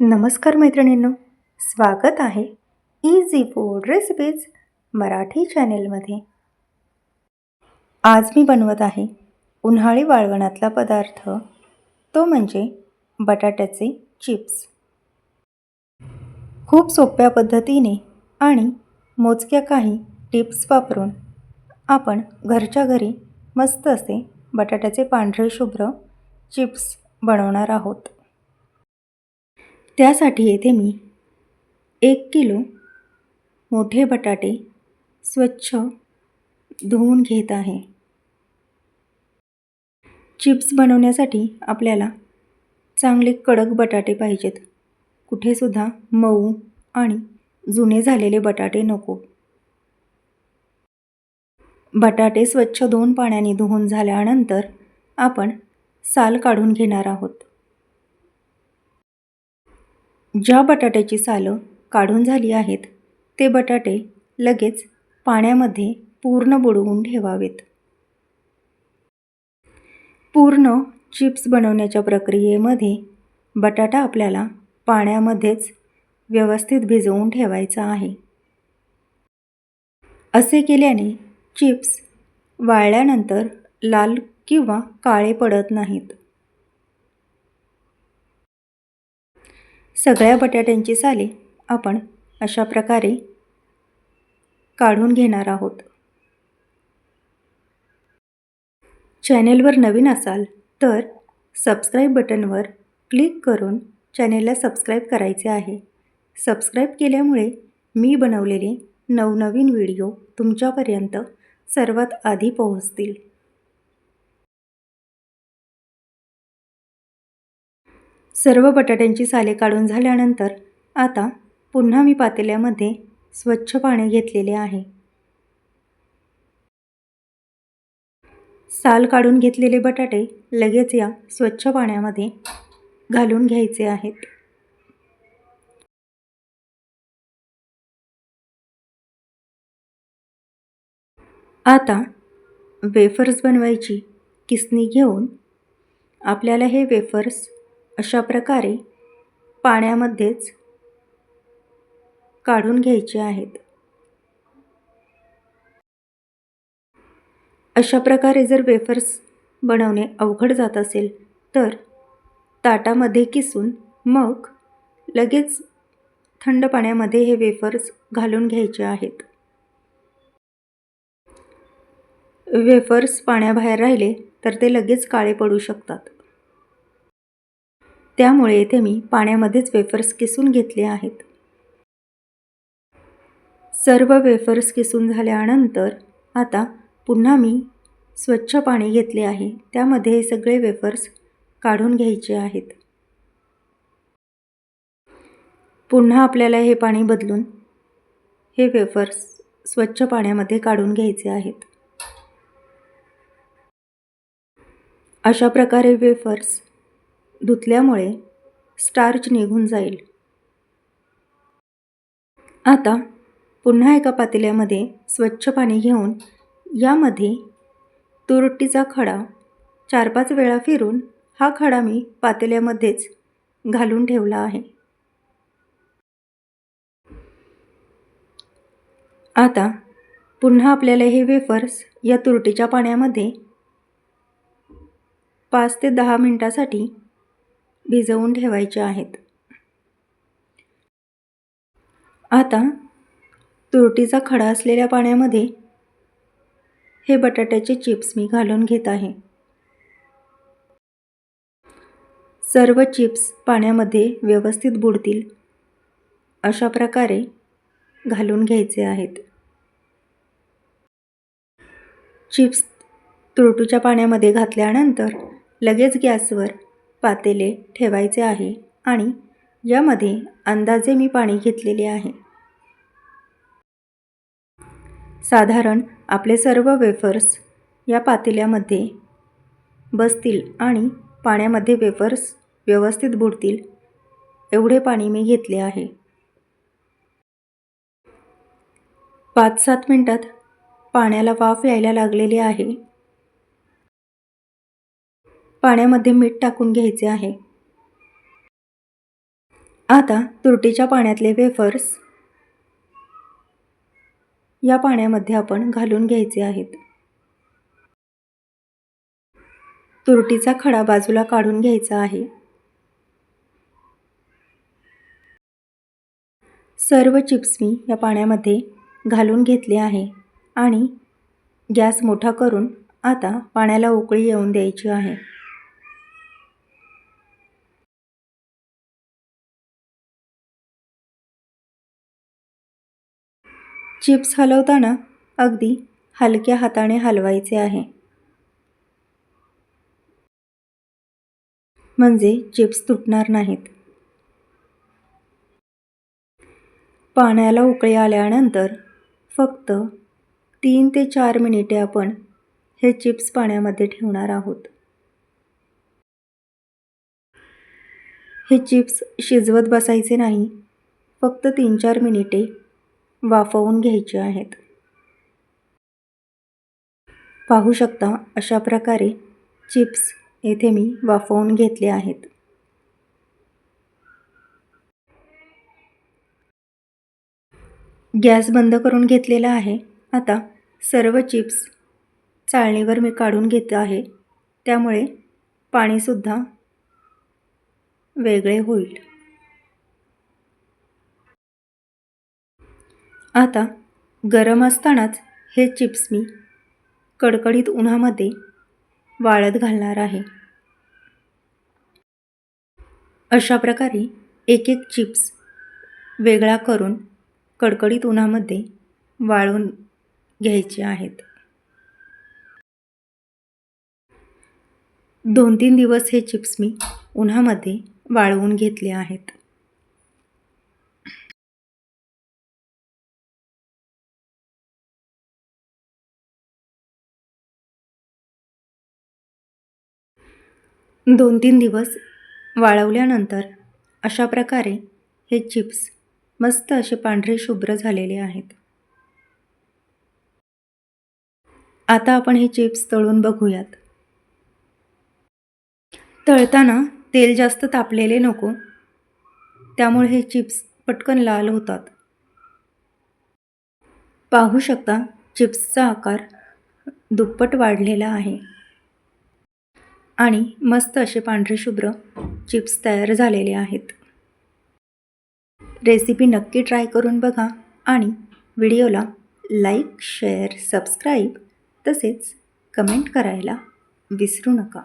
नमस्कार मैत्रिणींनो, स्वागत आहे इझी फूड रेसिपीज मराठी चॅनेलमध्ये. आज मी बनवत आहे उन्हाळी वाळवणातला पदार्थ, तो म्हणजे बटाट्याचे चिप्स. खूप सोप्या पद्धतीने आणि मोजक्या काही टिप्स वापरून आपण घरच्या घरी मस्त असे बटाट्याचे पांढरे शुभ्र चिप्स बनवणार आहोत. त्यासाठी येथे मी 1 किलो मोठे बटाटे स्वच्छ धुवून घेत आहे. चिप्स बनवण्यासाठी आपल्याला चांगले कडक बटाटे पाहिजेत. कुठेसुद्धा मऊ आणि जुने झालेले बटाटे नको. बटाटे स्वच्छ 2 पाण्याने धुवून झाल्यानंतर आपण साल काढून घेणार आहोत. ज्या बटाट्याची सालं काढून झाली आहेत ते बटाटे लगेच पाण्यामध्ये पूर्ण बुडवून ठेवावेत. पूर्ण चिप्स बनवण्याच्या प्रक्रियेमध्ये बटाटा आपल्याला पाण्यामध्येच व्यवस्थित भिजवून ठेवायचा आहे. असे केल्याने चिप्स वाळल्यानंतर लाल किंवा काळे पडत नाहीत. सगळ्या बटाट्यांची साले आपण अशा प्रकारे काढून घेणार आहोत. चॅनेलवर नवीन असाल तर सबस्क्राईब बटनवर क्लिक करून चॅनेलला सबस्क्राईब करायचे आहे. सबस्क्राईब केल्यामुळे मी बनवलेले नवनवीन व्हिडिओ तुमच्यापर्यंत सर्वात आधी पोहोचतील. सर्व बटाट्यांची साले काढून झाल्यानंतर आता पुन्हा मी पातेल्यामध्ये स्वच्छ पाणी घेतलेले आहे. साल काढून घेतलेले बटाटे लगेच या स्वच्छ पाण्यामध्ये घालून घ्यायचे आहेत. आता वेफर्स बनवायची किसणी घेऊन आपल्याला हे वेफर्स अशा प्रकारे पाण्यामध्येच काढून घ्यायचे आहेत. अशा प्रकारे जर वेफर्स बनवणे अवघड जात असेल तर ताटामध्ये किसून मग लगेच थंड पाण्यामध्ये हे वेफर्स घालून घ्यायचे आहेत. वेफर्स पाण्याबाहेर राहिले तर ते लगेच काळे पडू शकतात. त्यामुळे येथे मी पाण्यामध्येच वेफर्स किसून घेतले आहेत. सर्व वेफर्स किसून झाल्यानंतर आता पुन्हा मी स्वच्छ पाणी घेतले आहे. त्यामध्ये हे सगळे वेफर्स काढून घ्यायचे आहेत. पुन्हा आपल्याला हे पाणी बदलून हे वेफर्स स्वच्छ पाण्यामध्ये काढून घ्यायचे आहेत. अशा प्रकारे वेफर्स धुतल्यामुळे स्टार्च निघून जाईल. आता पुन्हा एका पातेल्यामध्ये स्वच्छ पाणी घेऊन यामध्ये तुरटीचा खडा 4-5 वेळा फिरून हा खडा मी पातेल्यामध्येच घालून ठेवला आहे. आता पुन्हा आपल्याला हे वेफर्स या तुरटीच्या पाण्यामध्ये 5 ते 10 मिनिटासाठी भिजवून ठेवायचे आहेत. आता तुरटीचा खडा असलेल्या पाण्यामध्ये हे बटाट्याचे चिप्स मी घालून घेत आहे. सर्व चिप्स पाण्यामध्ये व्यवस्थित बुडतील अशा प्रकारे घालून घ्यायचे आहेत. चिप्स तुरटीच्या पाण्यामध्ये घातल्यानंतर लगेच गॅसवर पातेले ठेवायचे आहे आणि यामध्ये अंदाजे मी पाणी घेतलेले आहे. साधारण आपले सर्व वेफर्स या पातेल्यामध्ये बसतील आणि पाण्यामध्ये वेफर्स व्यवस्थित बुडतील एवढे पाणी मी घेतले आहे. 5-7 मिनिटात पाण्याला वाफ यायला लागलेली आहे. पाण्यामध्ये मीठ टाकून घ्यायचे आहे. आता तुरटीच्या पाण्यातले वेफर्स या पाण्यामध्ये आपण घालून घ्यायचे आहेत. तुरटीचा खडा बाजूला काढून घ्यायचा आहे. सर्व चिप्स मी या पाण्यामध्ये घालून घेतले आहे आणि गॅस मोठा करून आता पाण्याला उकळी येऊन द्यायची आहे. चिप्स हलवताना अगदी हलक्या हाताने हलवायचे आहे, म्हणजे चिप्स तुटणार नाहीत. पाण्याला उकळी आल्यानंतर फक्त 3 ते 4 मिनिटे आपण हे चिप्स पाण्यामध्ये ठेवणार आहोत. हे चिप्स शिजवत बसायचे नाही, फक्त 3-4 मिनिटे वाफवून घ्यायचे आहेत. पाहू शकता अशा प्रकारे चिप्स येथे मी वाफवून घेतले आहेत. गॅस बंद करून घेतलेला आहे. आता सर्व चिप्स चाळणीवर मी काढून घेत आहे, त्यामुळे पाणीसुद्धा वेगळे होईल. आता गरम असतानाच हे चिप्स मी कडकडीत उन्हामध्ये वाळत घालणार आहे. अशा प्रकारे एक एक चिप्स वेगळा करून कडकडीत उन्हामध्ये वाळून घ्यायचे आहेत. 2-3 दिवस हे चिप्स मी उन्हामध्ये वाळवून घेतले आहेत. दोन 3 दिवस वाळवल्यानंतर अशा प्रकारे हे चिप्स मस्त असे पांढरे शुभ्र झालेले आहेत. आता आपण हे चिप्स तळून बघूयात. तळताना तेल जास्त तापलेले नको, त्यामुळे हे चिप्स पटकन लाल होतात. पाहू शकता चिप्सचा आकार दुप्पट वाढलेला आहे आणि मस्त असे पांढरे शुभ्र चिप्स तयार झालेले आहेत. रेसिपी नक्की ट्राय करून बघा आणि व्हिडिओला लाईक, शेअर, सबस्क्राईब तसेच कमेंट करायला विसरू नका.